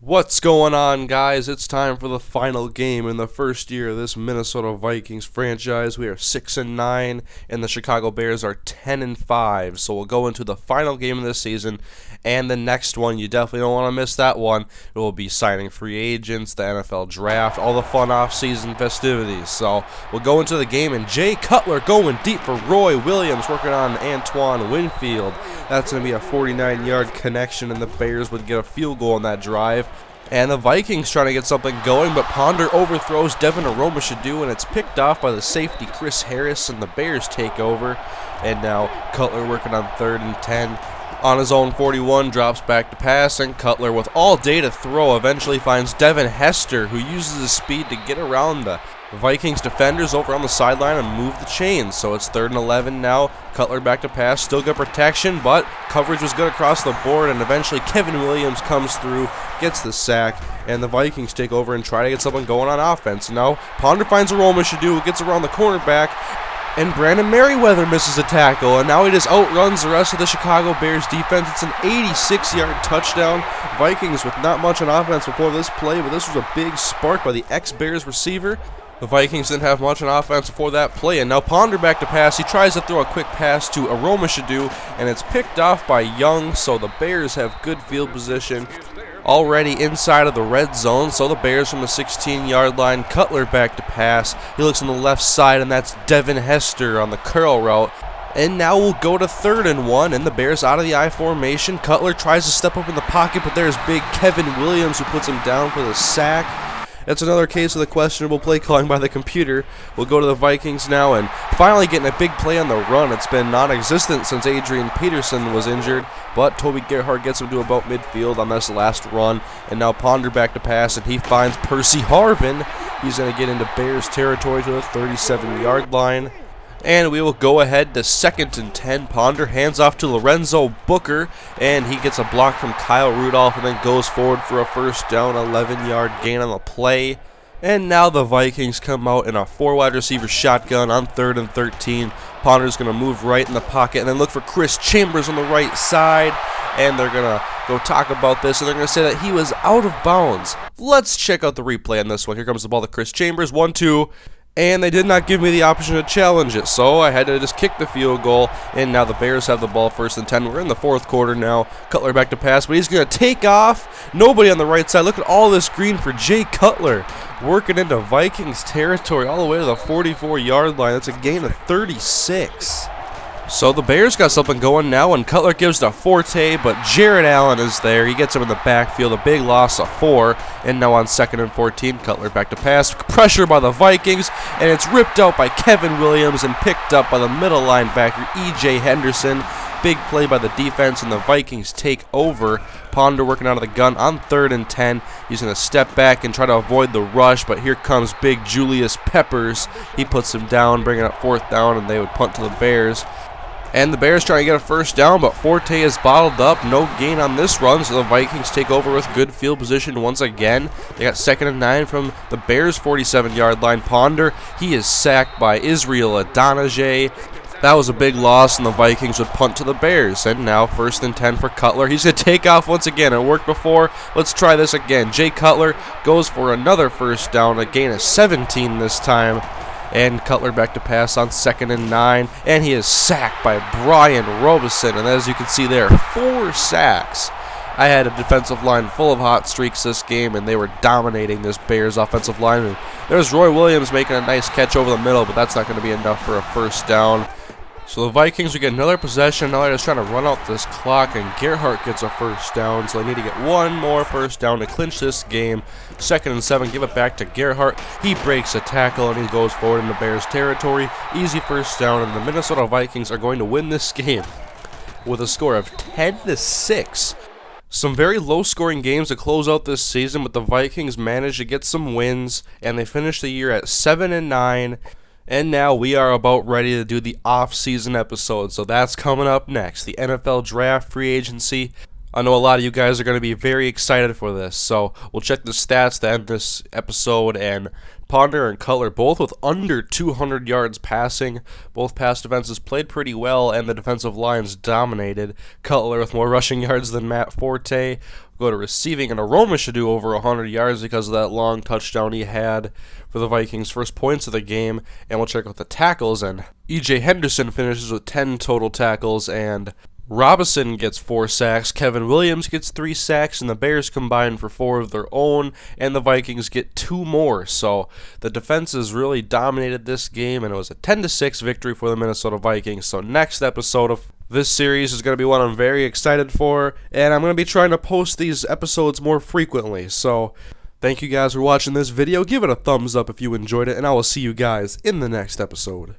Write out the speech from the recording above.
What's going on, guys? It's time for the final game in the first year of this Minnesota Vikings franchise. We are 6-9, and the Chicago Bears are 10-5. So we'll go into the final game of this season, and the next one. You definitely don't want to miss that one. It will be signing free agents, the NFL draft, all the fun off-season festivities. So we'll go into the game, and Jay Cutler going deep for Roy Williams, working on Antoine Winfield. That's going to be a 49-yard connection, and the Bears would get a field goal on that drive. And the Vikings trying to get something going, but Ponder overthrows Devin Aromashadu, and it's picked off by the safety Chris Harris, and the Bears take over. And now Cutler working on 3rd and 10. On his own 41, drops back to pass, and Cutler, with all day to throw, eventually finds Devin Hester, who uses his speed to get around the Vikings defenders over on the sideline and move the chains. So it's 3rd and 11 now. Cutler back to pass, still good protection, but coverage was good across the board, and eventually Kevin Williams comes through, gets the sack, and the Vikings take over and try to get something going on offense. Now Ponder finds Aromashadu, who gets around the cornerback, and Brandon Merriweather misses a tackle, and now he just outruns the rest of the Chicago Bears defense. It's an 86-yard touchdown. Vikings with not much on offense before this play, but this was a big spark by the ex-Bears receiver. The Vikings didn't have much on offense before that play, and now Ponder back to pass. He tries to throw a quick pass to Aromashadu, and it's picked off by Young, so the Bears have good field position already inside of the red zone. So the Bears from the 16-yard line. Cutler back to pass. He looks on the left side, and that's Devin Hester on the curl route. And now we'll go to 3rd and 1, and the Bears out of the I formation. Cutler tries to step up in the pocket, but there's big Kevin Williams, who puts him down for the sack. That's another case of the questionable play calling by the computer. We'll go to the Vikings now, and finally getting a big play on the run. It's been non-existent since Adrian Peterson was injured, but Toby Gerhart gets him to about midfield on this last run. And now Ponder back to pass, and he finds Percy Harvin. He's going to get into Bears territory to the 37-yard line. And we will go ahead to 2nd and 10. Ponder hands off to Lorenzo Booker, and he gets a block from Kyle Rudolph and then goes forward for a first down, 11-yard gain on the play. And now the Vikings come out in a 4-wide receiver shotgun on 3rd and 13. Ponder's going to move right in the pocket and then look for Chris Chambers on the right side. And they're going to go talk about this, and they're going to say that he was out of bounds. Let's check out the replay on this one. Here comes the ball to Chris Chambers, 1-2. And they did not give me the option to challenge it, so I had to just kick the field goal. And now the Bears have the ball 1st and 10. We're in the 4th quarter now. Cutler back to pass, but he's going to take off. Nobody on the right side. Look at all this green for Jay Cutler, working into Vikings territory all the way to the 44-yard line. That's a gain of 36. So the Bears got something going now, and Cutler gives to Forte, but Jared Allen is there. He gets him in the backfield, a big loss of 4. And now on 2nd and 14, Cutler back to pass. Pressure by the Vikings, and it's ripped out by Kevin Williams and picked up by the middle linebacker, E.J. Henderson. Big play by the defense, and the Vikings take over. Ponder working out of the gun on 3rd and 10. He's going to step back and try to avoid the rush, but here comes big Julius Peppers. He puts him down, bringing up 4th down, and they would punt to the Bears. And the Bears trying to get a first down, but Forte is bottled up. No gain on this run, so the Vikings take over with good field position once again. They got 2nd and 9 from the Bears' 47-yard line. Ponder, he is sacked by Israel Adonijah. That was a big loss, and the Vikings would punt to the Bears. And now 1st and 10 for Cutler. He's going to take off once again. It worked before. Let's try this again. Jay Cutler goes for another first down, a gain of 17 this time. And Cutler back to pass on 2nd and 9, and he is sacked by Brian Robeson. And as you can see there, 4 sacks. I had a defensive line full of hot streaks this game, and they were dominating this Bears offensive line. And there's Roy Williams making a nice catch over the middle, but that's not going to be enough for a first down. So the Vikings will get another possession. Now they're just trying to run out this clock, and Gerhart gets a first down. So they need to get one more first down to clinch this game. 2nd and 7, give it back to Gerhart. He breaks a tackle, and he goes forward into Bears territory. Easy first down, and the Minnesota Vikings are going to win this game with a score of 10-6. Some very low-scoring games to close out this season, but the Vikings managed to get some wins, and they finished the year at 7-9. And now we are about ready to do the off-season episode, so that's coming up next. The NFL Draft, free agency. I know a lot of you guys are going to be very excited for this, so we'll check the stats to end this episode and Ponder and Cutler both with under 200 yards passing. Both pass defenses played pretty well, and the defensive lines dominated. Cutler with more rushing yards than Matt Forte. Go to receiving, and Aroma should do over 100 yards because of that long touchdown he had for the Vikings' first points of the game. And we'll check out the tackles, and E.J. Henderson finishes with 10 total tackles, and Robinson gets 4 sacks, Kevin Williams gets 3 sacks, and the Bears combine for 4 of their own, and the Vikings get 2 more. So the defenses really dominated this game, and it was a 10-6 victory for the Minnesota Vikings. So next episode of this series is going to be one I'm very excited for, and I'm going to be trying to post these episodes more frequently. So thank you guys for watching this video. Give it a thumbs up if you enjoyed it, and I will see you guys in the next episode.